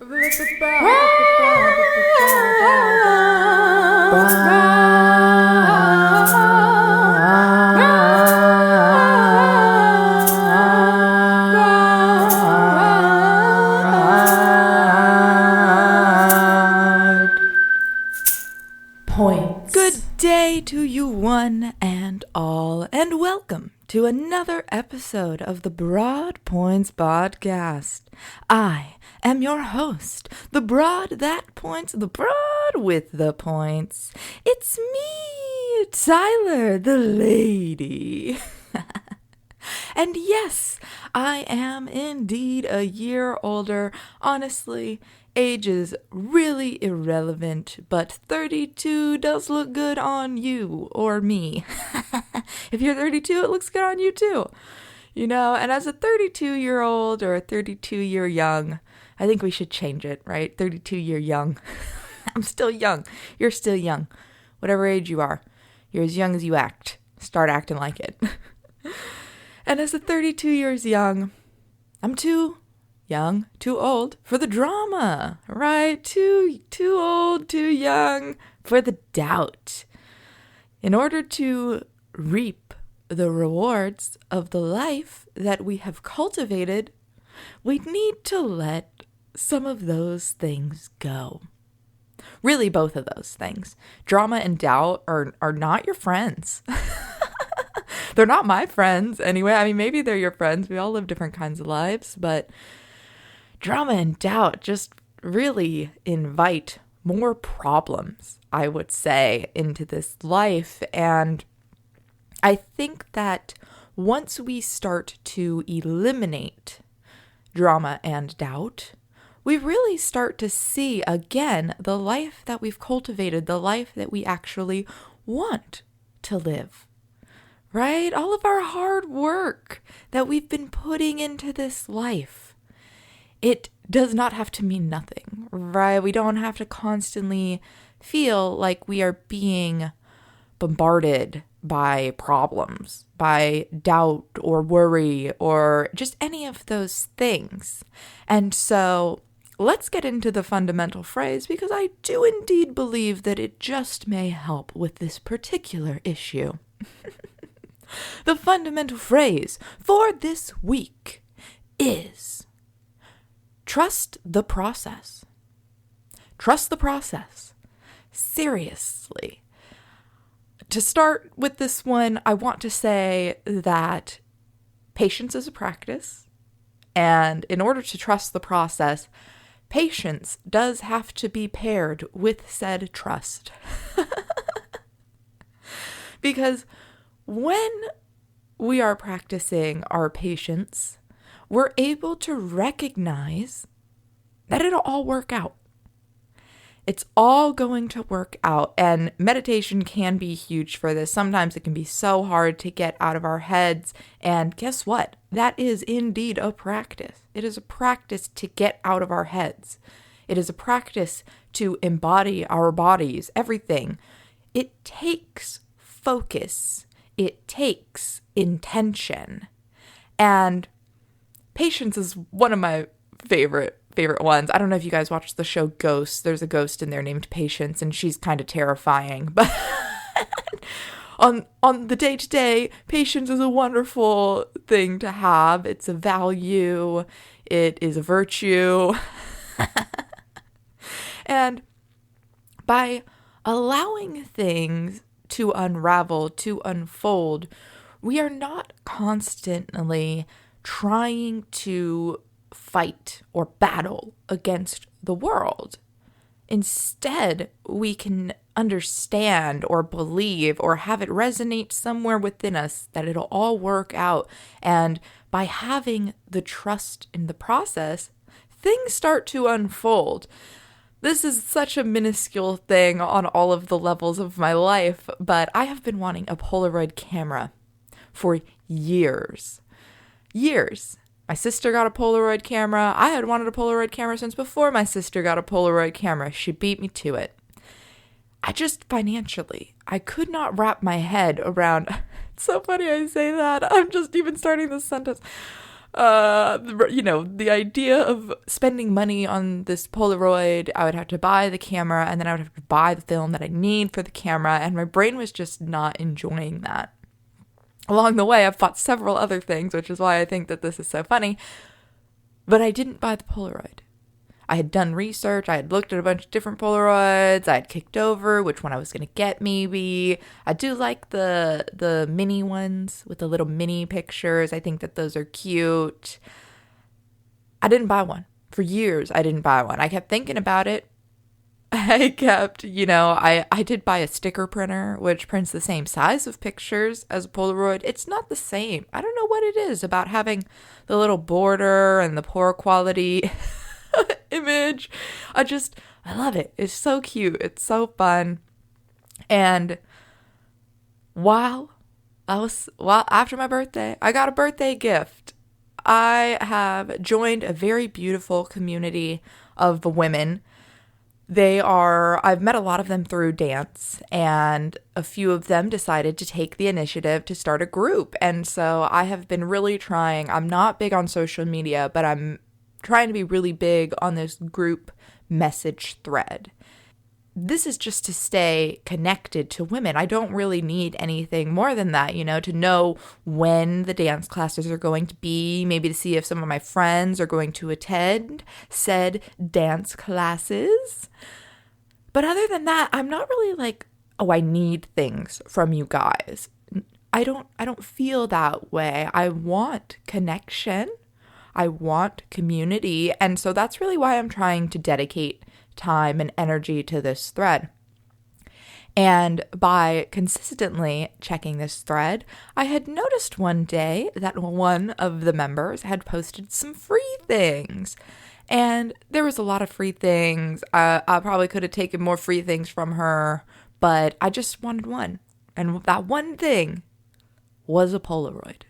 Points. Good day to you one and all, and welcome to another episode of the Broad Points Podcast. I am your host, the broad that points, the broad with the points. It's me, Tyler, the lady. And yes, I am indeed a year older. Honestly, age is really irrelevant, but 32 does look good on you or me. If you're 32, it looks good on you too. You know, and as a 32-year-old or a 32-year young, I think we should change it, right? 32-year young. I'm still young. You're still young. Whatever age you are, you're as young as you act. Start acting like it. And as a 32 years young, I'm too young, too old for the drama, right? Too old, too young for the doubt. In order to reap the rewards of the life that we have cultivated, we need to let some of those things go. Really, both of those things. Drama and doubt are not your friends. They're not my friends anyway. I mean, maybe they're your friends. We all live different kinds of lives, but drama and doubt just really invite more problems, I would say, into this life. And I think that once we start to eliminate drama and doubt, we really start to see again the life that we've cultivated, the life that we actually want to live. Right? All of our hard work that we've been putting into this life, it does not have to mean nothing, right? We don't have to constantly feel like we are being bombarded by problems, by doubt or worry or just any of those things. And so let's get into the fundamental phrase, because I do indeed believe that it just may help with this particular issue. The fundamental phrase for this week is trust the process. Trust the process. Seriously. To start with this one, I want to say that patience is a practice. And in order to trust the process, patience does have to be paired with said trust. Because when we are practicing our patience, we're able to recognize that it'll all work out. It's all going to work out, and meditation can be huge for this. Sometimes it can be so hard to get out of our heads, and guess what? That is indeed a practice. It is a practice to get out of our heads. It is a practice to embody our bodies, everything. It takes focus. It takes intention. And patience is one of my favorite ones. I don't know if you guys watch the show Ghosts. There's a ghost in there named Patience, and she's kind of terrifying. But on the day-to-day, patience is a wonderful thing to have. It's a value. It is a virtue. And by allowing things to unravel, to unfold, we are not constantly trying to fight or battle against the world. Instead, we can understand or believe or have it resonate somewhere within us that it'll all work out. And by having the trust in the process, things start to unfold. This is such a minuscule thing on all of the levels of my life, but I have been wanting a Polaroid camera for years. My sister got a Polaroid camera. I had wanted a Polaroid camera since before my sister got a Polaroid camera. She beat me to it. I just financially, I could not wrap my head around. It's so funny I say that. I'm just even starting this sentence. The idea of spending money on this Polaroid, I would have to buy the camera and then I would have to buy the film that I need for the camera. And my brain was just not enjoying that. Along the way, I've bought several other things, which is why I think that this is so funny. But I didn't buy the Polaroid. I had done research. I had looked at a bunch of different Polaroids. I had kicked over which one I was going to get maybe. I do like the mini ones with the little mini pictures. I think that those are cute. I didn't buy one. For years, I didn't buy one. I kept thinking about it. I did buy a sticker printer, which prints the same size of pictures as a Polaroid. It's not the same. I don't know what it is about having the little border and the poor quality image. I love it. It's so cute. It's so fun. And after my birthday, I got a birthday gift. I have joined a very beautiful community of women. I've met a lot of them through dance, and a few of them decided to take the initiative to start a group. And so I have been really trying. I'm not big on social media, but I'm trying to be really big on this group message thread. This is just to stay connected to women. I don't really need anything more than that, to know when the dance classes are going to be, maybe to see if some of my friends are going to attend said dance classes. But other than that, I'm not really like, oh, I need things from you guys. I don't feel that way. I want connection. I want community. And so that's really why I'm trying to dedicate time and energy to this thread. And by consistently checking this thread, I had noticed one day that one of the members had posted some free things. And there was a lot of free things. I probably could have taken more free things from her, but I just wanted one. And that one thing was a Polaroid.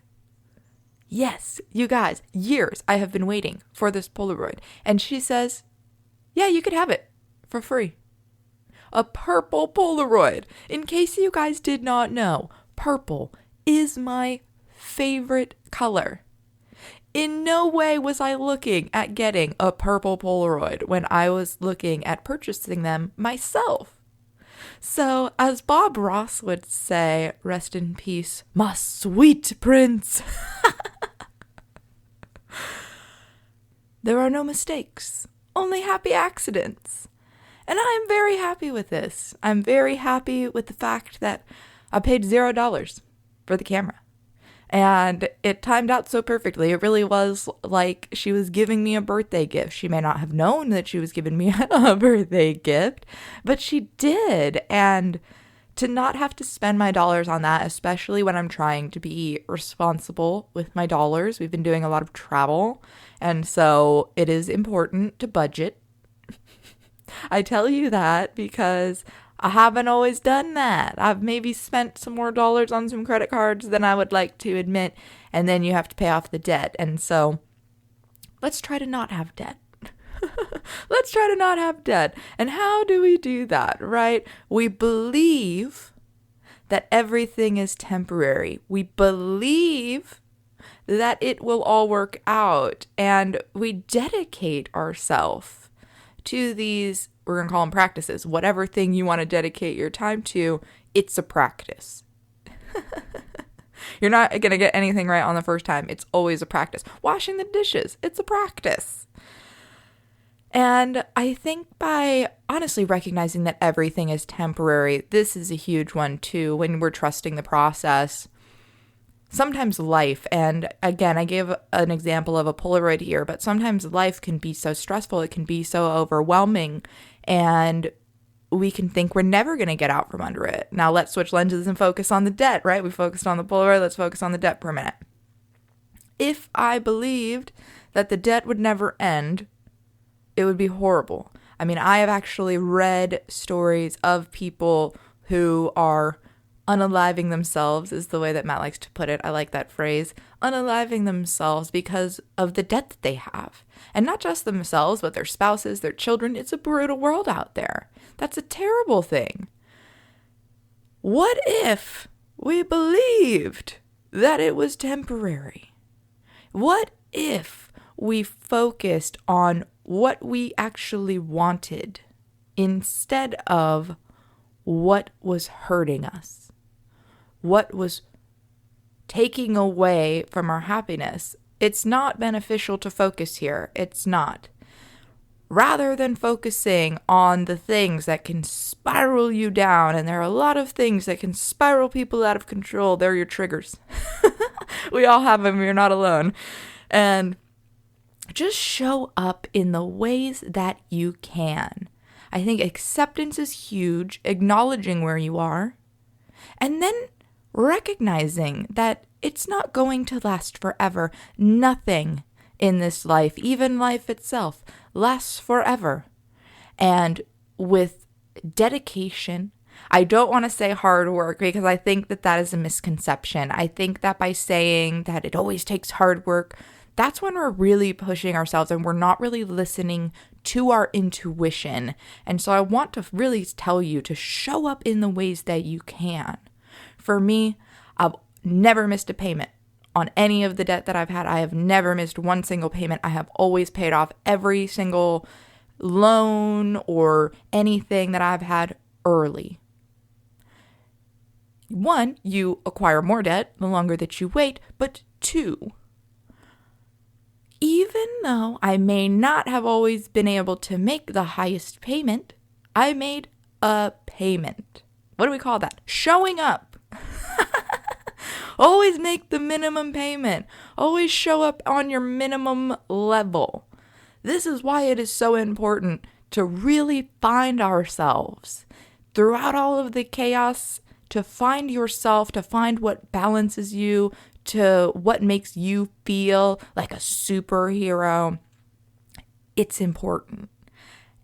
Yes, you guys, years I have been waiting for this Polaroid. And she says, yeah, you could have it for free. A purple Polaroid. In case you guys did not know, purple is my favorite color. In no way was I looking at getting a purple Polaroid when I was looking at purchasing them myself. So, as Bob Ross would say, rest in peace, my sweet prince. There are no mistakes. Only happy accidents. And I am very happy with this. I'm very happy with the fact that I paid $0 for the camera. And it timed out so perfectly. It really was like she was giving me a birthday gift. She may not have known that she was giving me a birthday gift, but she did. And to not have to spend my dollars on that, especially when I'm trying to be responsible with my dollars. We've been doing a lot of travel, and so it is important to budget. I tell you that because I haven't always done that. I've maybe spent some more dollars on some credit cards than I would like to admit, and then you have to pay off the debt. And so let's try to not have debt. Let's try to not have debt. And how do we do that, right? We believe that everything is temporary. We believe that it will all work out. And we dedicate ourselves to these, we're going to call them practices. Whatever thing you want to dedicate your time to, it's a practice. You're not going to get anything right on the first time. It's always a practice. Washing the dishes, it's a practice. And I think by honestly recognizing that everything is temporary, this is a huge one too, when we're trusting the process. Sometimes life, and again, I gave an example of a Polaroid here, but sometimes life can be so stressful, it can be so overwhelming, and we can think we're never going to get out from under it. Now let's switch lenses and focus on the debt, right? We focused on the Polaroid, let's focus on the debt for a minute. If I believed that the debt would never end, it would be horrible. I mean, I have actually read stories of people who are unaliving themselves, is the way that Matt likes to put it. I like that phrase. Unaliving themselves because of the debt that they have. And not just themselves, but their spouses, their children. It's a brutal world out there. That's a terrible thing. What if we believed that it was temporary? What if we focused on what we actually wanted instead of what was hurting us, what was taking away from our happiness. It's not beneficial to focus here. It's not. Rather than focusing on the things that can spiral you down, and there are a lot of things that can spiral people out of control, they're your triggers. We all have them. You're not alone. And just show up in the ways that you can. I think acceptance is huge, acknowledging where you are, and then recognizing that it's not going to last forever. Nothing in this life, even life itself, lasts forever. And with dedication, I don't want to say hard work because I think that is a misconception. I think that by saying that it always takes hard work, that's when we're really pushing ourselves and we're not really listening to our intuition. And so I want to really tell you to show up in the ways that you can. For me, I've never missed a payment on any of the debt that I've had. I have never missed one single payment. I have always paid off every single loan or anything that I've had early. One, you acquire more debt the longer that you wait, but two, even though I may not have always been able to make the highest payment, I made a payment. What do we call that? Showing up. Always make the minimum payment. Always show up on your minimum level. This is why it is so important to really find ourselves throughout all of the chaos, to find yourself, to find what balances you, to what makes you feel like a superhero. It's important.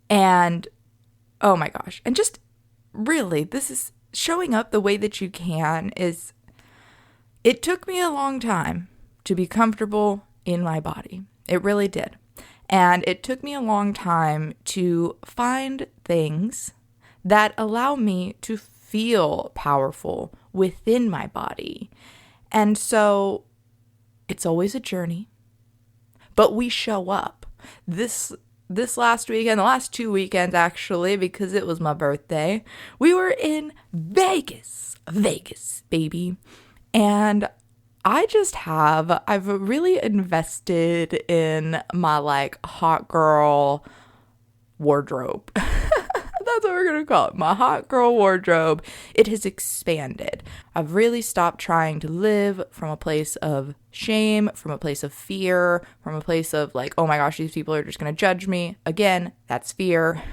And oh my gosh. And just really, this is showing up the way that you can is, it took me a long time to be comfortable in my body. It really did. And it took me a long time to find things that allow me to feel powerful within my body. And so it's always a journey, but we show up. This last weekend, the last 2 weekends actually, because it was my birthday, we were in Vegas, baby. And I've really invested in my hot girl wardrobe. That's what we're going to call it. My hot girl wardrobe. It has expanded. I've really stopped trying to live from a place of shame, from a place of fear, from a place of oh my gosh, these people are just going to judge me. Again, that's fear.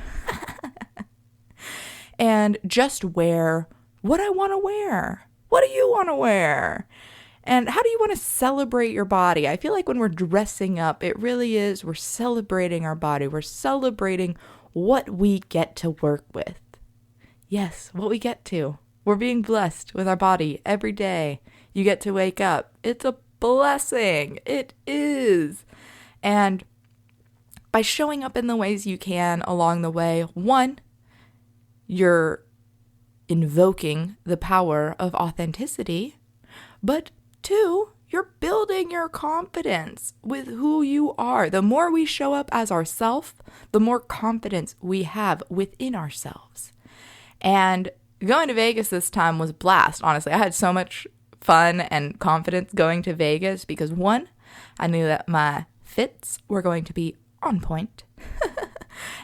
And just wear what I want to wear. What do you want to wear? And how do you want to celebrate your body? I feel like when we're dressing up, it really is, we're celebrating our body. We're celebrating what we get to work with. Yes, what we get to. We're being blessed with our body every day. You get to wake up. It's a blessing. It is. And by showing up in the ways you can along the way, one, you're invoking the power of authenticity, but two, you're building your confidence with who you are. The more we show up as ourselves, the more confidence we have within ourselves. And going to Vegas this time was a blast, honestly. I had so much fun and confidence going to Vegas because one, I knew that my fits were going to be on point.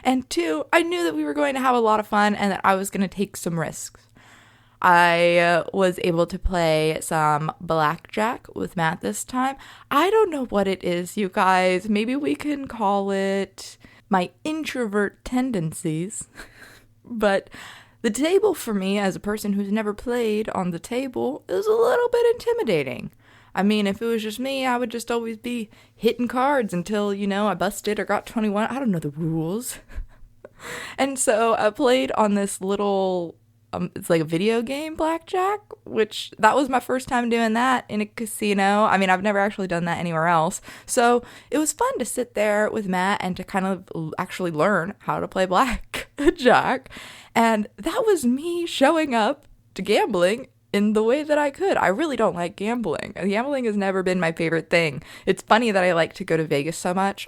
And two, I knew that we were going to have a lot of fun and that I was going to take some risks. I was able to play some blackjack with Matt this time. I don't know what it is, you guys. Maybe we can call it my introvert tendencies. But the table for me, as a person who's never played on the table, is a little bit intimidating. I mean, if it was just me, I would just always be hitting cards until, I busted or got 21. I don't know the rules. And so I played on this little, it's like a video game blackjack, which that was my first time doing that in a casino. I mean, I've never actually done that anywhere else. So it was fun to sit there with Matt and to kind of actually learn how to play blackjack. And that was me showing up to gambling in the way that I could. I really don't like gambling. Gambling has never been my favorite thing. It's funny that I like to go to Vegas so much,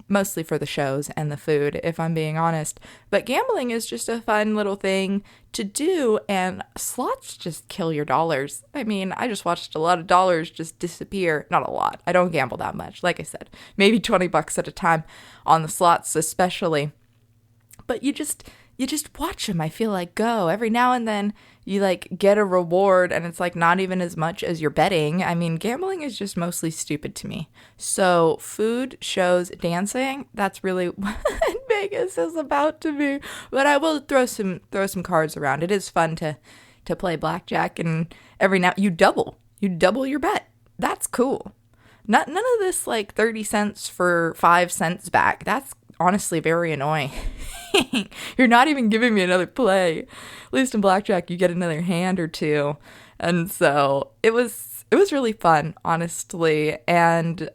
mostly for the shows and the food, if I'm being honest. But gambling is just a fun little thing to do, and slots just kill your dollars. I mean, I just watched a lot of dollars just disappear. Not a lot. I don't gamble that much. Like I said, maybe $20 at a time on the slots especially. But you just watch them, I feel like, go. Every now and then you like get a reward and it's like not even as much as you're betting. I mean, gambling is just mostly stupid to me. So food, shows, dancing, that's really what Vegas is about to be. But I will throw some cards around. It is fun to play blackjack, and every now you double your bet. That's cool. None of this like 30 cents for 5 cents back. That's honestly very annoying. You're not even giving me another play. At least in blackjack you get another hand or two. And so it was really fun, honestly, and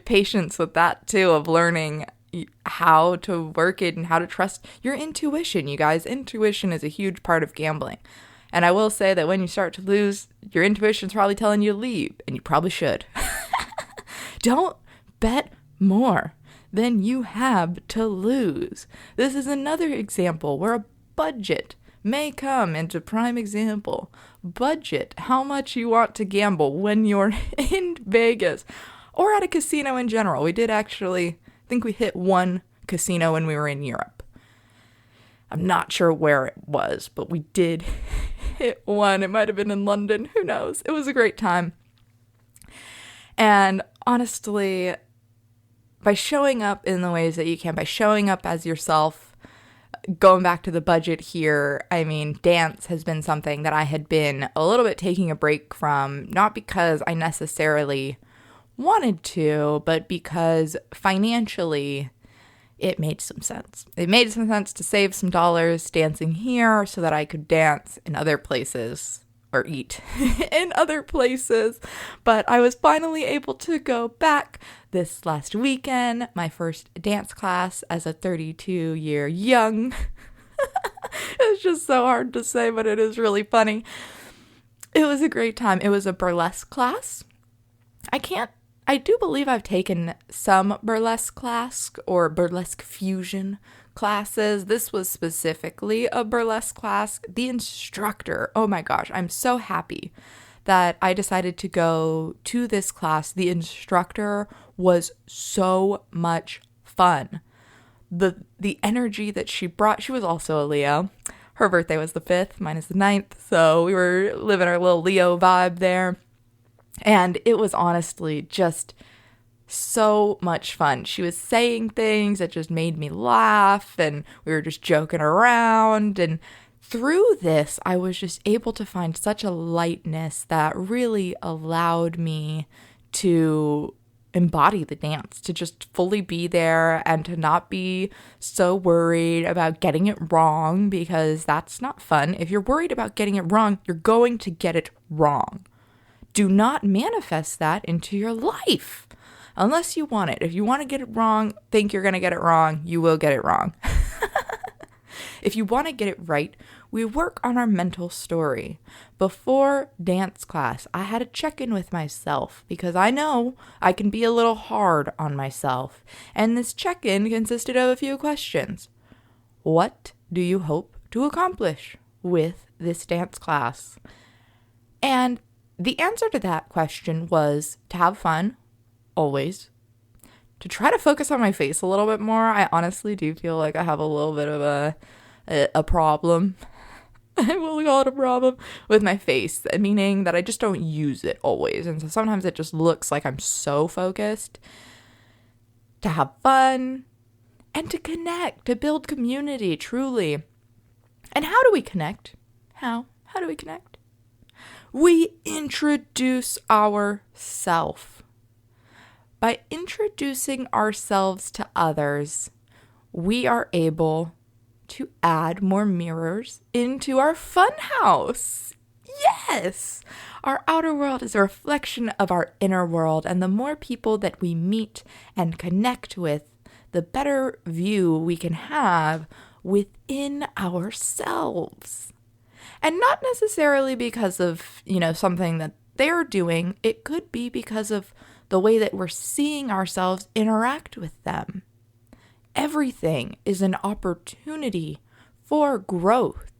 patience with that too, of learning how to work it and how to trust your intuition. You guys, intuition is a huge part of gambling. And I will say that when you start to lose, your intuition's probably telling you to leave, and you probably should. Don't bet more than you have to lose. This is another example where a budget may come into prime example. Budget how much you want to gamble when you're in Vegas or at a casino in general. We did actually, I think we hit one casino when we were in Europe. I'm not sure where it was, but we did hit one. It might have been in London. Who knows? It was a great time. And honestly, by showing up in the ways that you can, by showing up as yourself, going back to the budget here, I mean, dance has been something that I had been a little bit taking a break from, not because I necessarily wanted to, but because financially it made some sense. It made some sense to save some dollars dancing here so that I could dance in other places or eat in other places. But I was finally able to go back this last weekend, my first dance class as a 32-year young. It's just so hard to say, but it is really funny. It was a great time. It was a burlesque class. I do believe I've taken some burlesque class or burlesque fusion classes. This was specifically a burlesque class. The instructor, oh my gosh, I'm so happy that I decided to go to this class. The instructor was so much fun. The energy that she brought, she was also a Leo. Her birthday was the 5th, mine is the 9th, so we were living our little Leo vibe there. And it was honestly just so much fun. She was saying things that just made me laugh, and we were just joking around. And through this, I was just able to find such a lightness that really allowed me to embody the dance, to just fully be there and to not be so worried about getting it wrong, because that's not fun. If you're worried about getting it wrong, you're going to get it wrong. Do not manifest that into your life unless you want it. If you want to get it wrong, think you're going to get it wrong, you will get it wrong. If you want to get it right, we work on our mental story. Before dance class, I had a check-in with myself because I know I can be a little hard on myself. And this check-in consisted of a few questions. What do you hope to accomplish with this dance class? And the answer to that question was to have fun, always. To try to focus on my face a little bit more. I honestly do feel like I have a little bit of a problem. I will call it a problem with my face, meaning that I just don't use it always. And so sometimes it just looks like I'm so focused. To have fun and to connect, to build community, truly. And how do we connect? How do we connect? We introduce ourselves. By introducing ourselves to others, we are able to add more mirrors into our funhouse. Yes! Our outer world is a reflection of our inner world, and the more people that we meet and connect with, the better view we can have within ourselves. And not necessarily because of, something that they're doing. It could be because of the way that we're seeing ourselves interact with them. Everything is an opportunity for growth.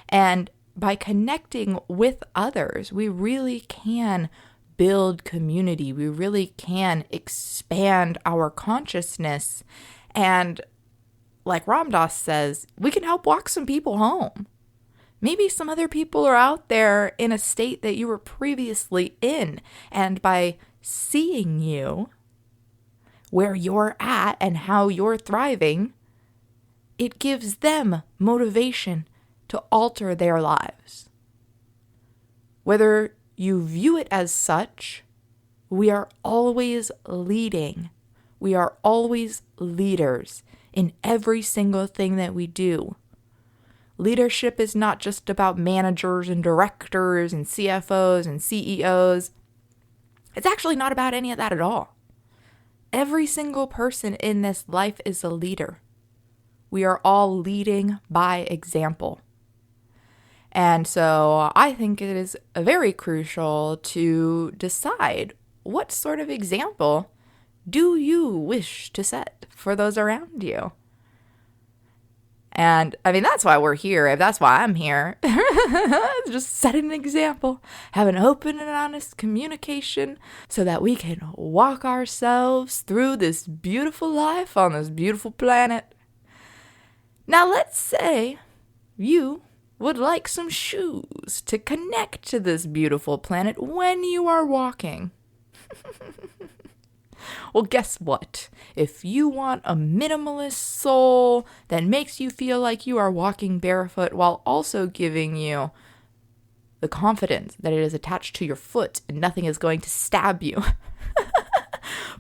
And by connecting with others, we really can build community. We really can expand our consciousness. And like Ram Dass says, we can help walk some people home. Maybe some other people are out there in a state that you were previously in. And by seeing you, where you're at and how you're thriving, it gives them motivation to alter their lives. Whether you view it as such, we are always leading. We are always leaders in every single thing that we do. Leadership is not just about managers and directors and CFOs and CEOs. It's actually not about any of that at all. Every single person in this life is a leader. We are all leading by example. And so I think it is very crucial to decide what sort of example do you wish to set for those around you. And I mean, that's why we're here. That's why I'm here. Just set an example, have an open and honest communication so that we can walk ourselves through this beautiful life on this beautiful planet. Now, let's say you would like some shoes to connect to this beautiful planet when you are walking. Well, guess what? If you want a minimalist sole that makes you feel like you are walking barefoot while also giving you the confidence that it is attached to your foot and nothing is going to stab you,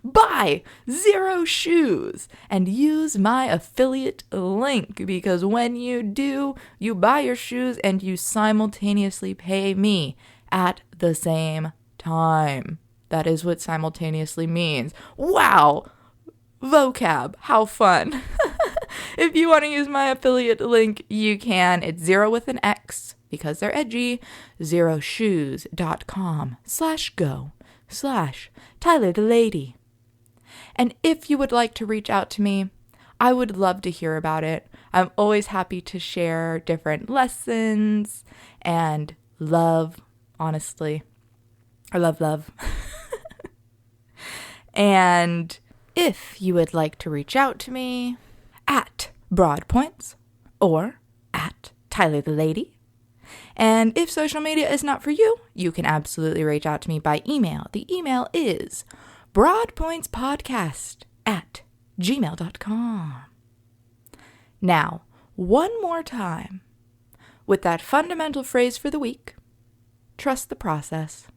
buy Xero shoes and use my affiliate link, because when you do, you buy your shoes and you simultaneously pay me at the same time. That is what simultaneously means. Wow! Vocab. How fun. If you want to use my affiliate link, you can. It's Xero with an X because they're edgy. xeroshoes.com/go/Tyler the Lady. And if you would like to reach out to me, I would love to hear about it. I'm always happy to share different lessons and love, honestly. I love. And if you would like to reach out to me at Broadpoints or at Tyler the Lady, and if social media is not for you, you can absolutely reach out to me by email. The email is broadpointspodcast@gmail.com. Now, one more time, with that fundamental phrase for the week, trust the process.